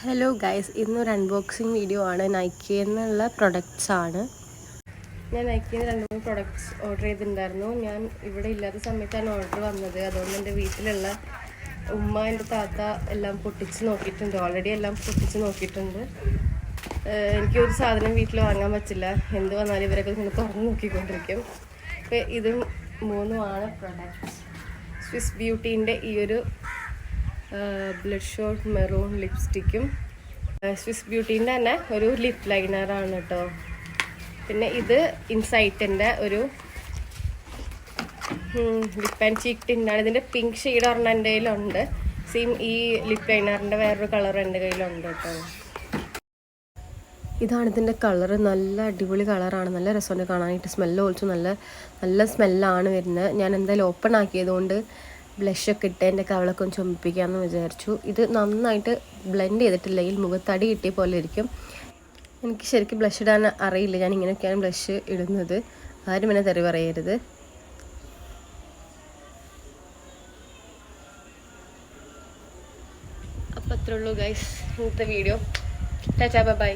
Hello guys, ഇന്നൊരു unboxing video ആണ്. നൈക്കിയിൽ നിന്നുള്ള പ്രൊഡക്ട്സ് ആണ്. ഞാൻ നൈക്കിയിൽ നിന്ന് 2-3 പ്രൊഡക്ട്സ് ഓർഡർ ചെയ്തിട്ടുണ്ടായിരുന്നു. ഞാൻ ഇവിടെ ഇല്ലാത്ത സമയത്താണ് ഓർഡർ വന്നത്. അതുകൊണ്ട് എൻ്റെ വീട്ടിലുള്ള ഉമ്മ, എൻ്റെ താത്ത എല്ലാം പൊട്ടിച്ച് നോക്കിയിട്ടുണ്ട്. ഓൾറെഡി എല്ലാം പൊട്ടിച്ച് നോക്കിയിട്ടുണ്ട്. എനിക്കൊരു സാധനം വീട്ടിൽ വാങ്ങാൻ പറ്റില്ല. എന്ത് വന്നാലും ഇവരൊക്കെ ഇങ്ങനെ തുറന്ന് നോക്കിക്കൊണ്ടിരിക്കും. അപ്പോൾ ഇതും 3 പ്രൊഡക്ട്സ്. സ്വിസ് ബ്യൂട്ടീൻ്റെ ഈ ഒരു ബ്ലഡ് ഷോട്ട് മെറൂൺ ലിപ്സ്റ്റിക്കും, സ്വിസ് ബ്യൂട്ടീൻ്റെ തന്നെ ഒരു ലിപ് ലൈനറാണ് കേട്ടോ. പിന്നെ ഇത് ഇൻസൈറ്റിൻ്റെ ഒരു ലിപ്പ് ആൻഡ് ചീക്ക് ടിന്നാണ്. ഇതിൻ്റെ പിങ്ക് ഷെയ്ഡ് ഒരെണ്ണം എൻ്റെ കയ്യിലുണ്ട്. സെയിം ഈ ലിപ്പ് ലൈനറിൻ്റെ വേറൊരു കളർ എൻ്റെ കയ്യിലുണ്ട് കേട്ടോ. ഇതാണ് ഇതിൻ്റെ കളറ്. നല്ല അടിപൊളി കളറാണ്. നല്ല രസമുണ്ട് കാണാനായിട്ട്. സ്മെല്ല് ഓൾസോ നല്ല സ്മെല്ലാണ് വരുന്നത്. ഞാൻ എന്തായാലും ഓപ്പൺ ആക്കിയതുകൊണ്ട് ബ്ലഷൊക്കെ ഇട്ട് എൻ്റെ കവളൊക്കെ ഒന്ന് ചുമപ്പിക്കാമെന്ന് വിചാരിച്ചു. ഇത് നന്നായിട്ട് ബ്ലെൻഡ് ചെയ്തിട്ടില്ലെങ്കിൽ മുഖത്തടി കിട്ടിയ പോലെ ഇരിക്കും. എനിക്ക് ശരിക്കും ബ്ലഷ് ഇടാൻ അറിയില്ല. ഞാൻ ഇങ്ങനെയൊക്കെയാണ് ബ്ലഷ് ഇടുന്നത്. ആരും എന്നെ തെറി പറയരുത്. അപ്പോൾ അത്രേ ഉള്ളൂ ഗൈസ് ഇന്നത്തെ വീഡിയോ. Tata bye.